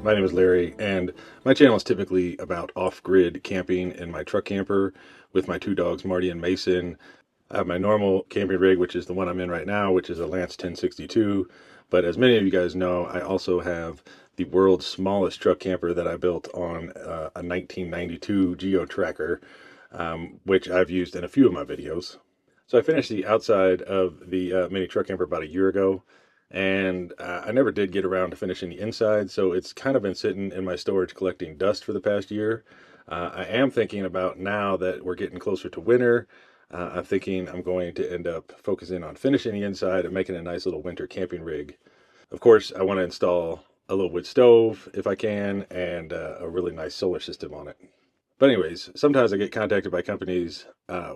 My name is Larry, and my channel is typically about off-grid camping in my truck camper with my two dogs, Marty and Mason. I have my normal camping rig, which is the one I'm in right now, which is a Lance 1062. But as many of you guys know, I also have the world's smallest truck camper that I built on a 1992 Geo Tracker, which I've used in a few of my videos. So I finished the outside of the mini truck camper about a year ago, and I never did get around to finishing the inside, so it's kind of been sitting in my storage collecting dust for the past year. I am thinking about, now that we're getting closer to winter, I'm thinking I'm going to end up focusing on finishing the inside and making a nice little winter camping rig. Of course, I want to install a little wood stove if I can, and a really nice solar system on it. But anyways, sometimes I get contacted by companies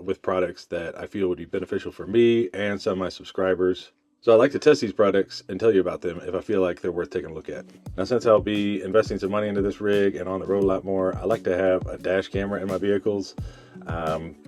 with products that I feel would be beneficial for me and some of my subscribers. So I like to test these products and tell you about them if I feel like they're worth taking a look at. Now, since I'll be investing some money into this rig and on the road a lot more, I like to have a dash camera in my vehicles,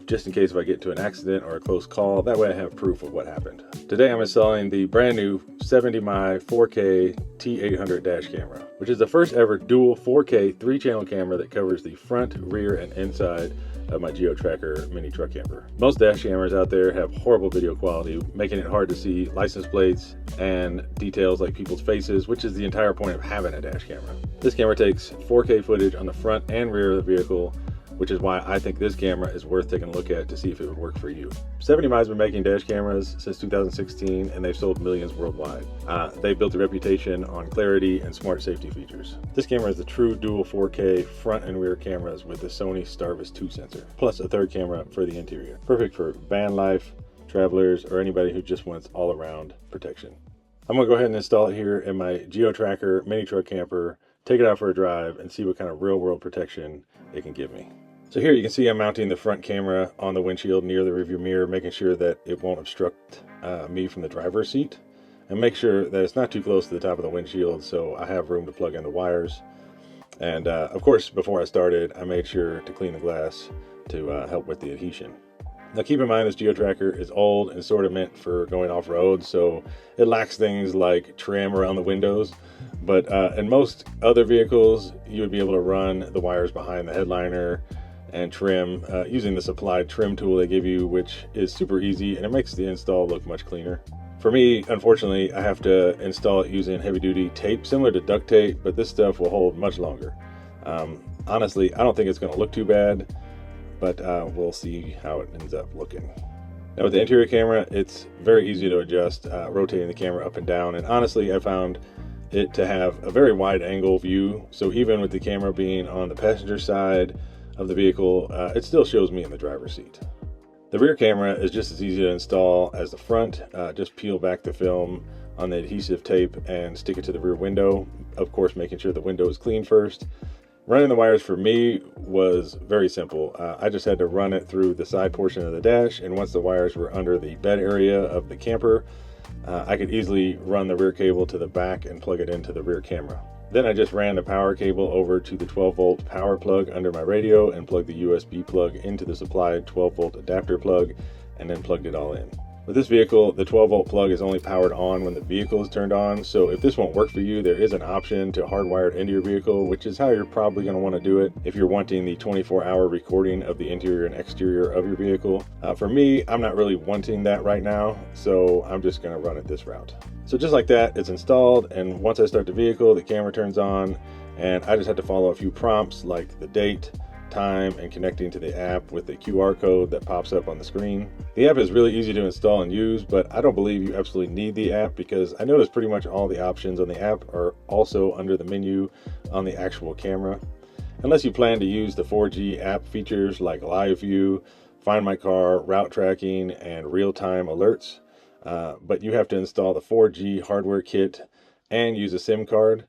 just in case if I get into an accident or a close call. That way I have proof of what happened. Today I'm installing the brand new 70mm 4K T800 Dash camera, which is the first ever dual 4K 3-channel camera that covers the front, rear, and inside of my Geo Tracker mini truck camper. Most dash cameras out there have horrible video quality, making it hard to see license plates and details like people's faces, which is the entire point of having a dash camera. This camera takes 4K footage on the front and rear of the vehicle, which is why I think this camera is worth taking a look at to see if it would work for you. 70mm has been making dash cameras since 2016, and they've sold millions worldwide. They've built a reputation on clarity and smart safety features. This camera is the true dual 4K front and rear cameras with the Sony STARVIS 2 sensor, plus a third camera for the interior. Perfect for van life, travelers, or anybody who just wants all-around protection. I'm gonna go ahead and install it here in my Geo Tracker mini truck camper, take it out for a drive, and see what kind of real-world protection it can give me. So here you can see I'm mounting the front camera on the windshield near the rearview mirror, making sure that it won't obstruct me from the driver's seat, and make sure that it's not too close to the top of the windshield so I have room to plug in the wires. And of course, before I started, I made sure to clean the glass to help with the adhesion. Now keep in mind, this Geo Tracker is old and sort of meant for going off-road, so it lacks things like trim around the windows. But in most other vehicles, you would be able to run the wires behind the headliner and trim using the supplied trim tool they give you, which is super easy, and it makes the install look much cleaner. For me, unfortunately, I have to install it using heavy-duty tape similar to duct tape, but this stuff will hold much longer. Honestly, I don't think it's going to look too bad, but we'll see how it ends up looking. Now with the interior camera, it's very easy to adjust, rotating the camera up and down, and honestly I found it to have a very wide angle view, so even with the camera being on the passenger side of the vehicle, it still shows me in the driver's seat. The rear camera is just as easy to install as the front. Just peel back the film on the adhesive tape and stick it to the rear window, of course making sure the window is clean first. Running the wires for me was very simple. I just had to run it through the side portion of the dash, and once the wires were under the bed area of the camper, I could easily run the rear cable to the back and plug it into the rear camera. Then I just ran the power cable over to the 12-volt power plug under my radio and plugged the USB plug into the supplied 12-volt adapter plug, and then plugged it all in. With this vehicle, the 12-volt plug is only powered on when the vehicle is turned on, so if this won't work for you, there is an option to hardwire it into your vehicle, which is how you're probably going to want to do it if you're wanting the 24-hour recording of the interior and exterior of your vehicle. For me, I'm not really wanting that right now, so I'm just going to run it this route. So just like that, it's installed, and once I start the vehicle, the camera turns on, and I just have to follow a few prompts like the date, time, and connecting to the app with the QR code that pops up on the screen. The app is really easy to install and use, but I don't believe you absolutely need the app, because I noticed pretty much all the options on the app are also under the menu on the actual camera. Unless you plan to use the 4G app features like Live View, Find My Car, route tracking, and real-time alerts. But you have to install the 4G hardware kit and use a SIM card.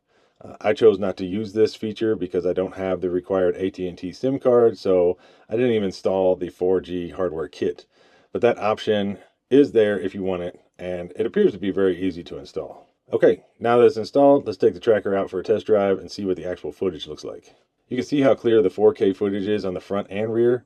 I chose not to use this feature because I don't have the required AT&T SIM card, so I didn't even install the 4G hardware kit. But that option is there if you want it, and it appears to be very easy to install. Okay, now that it's installed, let's take the tracker out for a test drive and see what the actual footage looks like. You can see how clear the 4K footage is on the front and rear.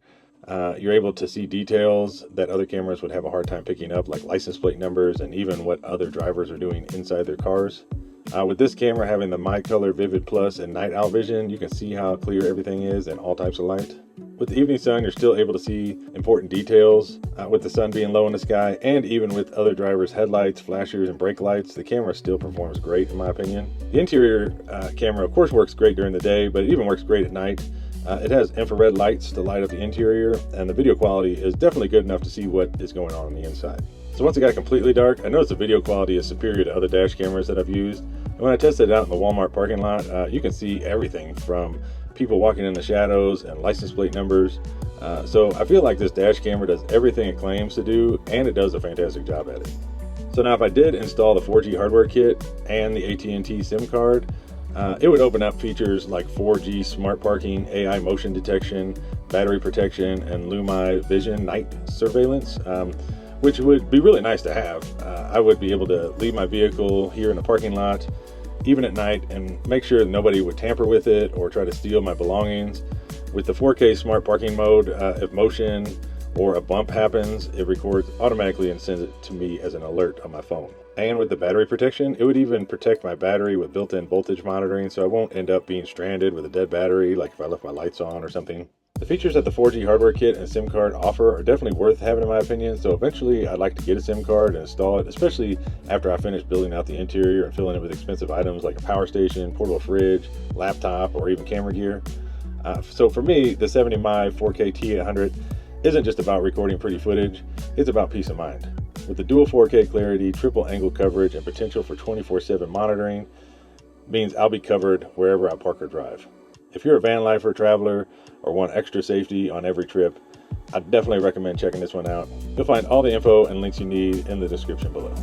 You're able to see details that other cameras would have a hard time picking up, like license plate numbers and even what other drivers are doing inside their cars. With this camera having the MaiColor Vivid Plus and Night Owl Vision, you can see how clear everything is in all types of light. With the evening sun, you're still able to see important details. With the sun being low in the sky, and even with other drivers' headlights, flashers, and brake lights, the camera still performs great in my opinion. The interior camera of course works great during the day, but it even works great at night. It has infrared lights to light up the interior, and the video quality is definitely good enough to see what is going on the inside. So once it got completely dark, I noticed the video quality is superior to other dash cameras that I've used. And when I tested it out in the Walmart parking lot, you can see everything from people walking in the shadows and license plate numbers. So I feel like this dash camera does everything it claims to do, and it does a fantastic job at it. So now if I did install the 4G hardware kit and the AT&T SIM card, it would open up features like 4G smart parking, AI motion detection, battery protection, and Lumai Vision night surveillance, which would be really nice to have. I would be able to leave my vehicle here in the parking lot, even at night, and make sure that nobody would tamper with it or try to steal my belongings. With the 4K smart parking mode, if motion or a bump happens, it records automatically and sends it to me as an alert on my phone. And with the battery protection, it would even protect my battery with built-in voltage monitoring, so I won't end up being stranded with a dead battery, like if I left my lights on or something. The features that the 4G hardware kit and SIM card offer are definitely worth having in my opinion, so eventually I'd like to get a SIM card and install it, especially after I finish building out the interior and filling it with expensive items like a power station, portable fridge, laptop, or even camera gear. So for me, the 70mm 4K T800 isn't just about recording pretty footage, it's about peace of mind. With the dual 4K clarity, triple angle coverage, and potential for 24/7 monitoring, means I'll be covered wherever I park or drive. If you're a van lifer, traveler, or want extra safety on every trip, I'd definitely recommend checking this one out. You'll find all the info and links you need in the description below.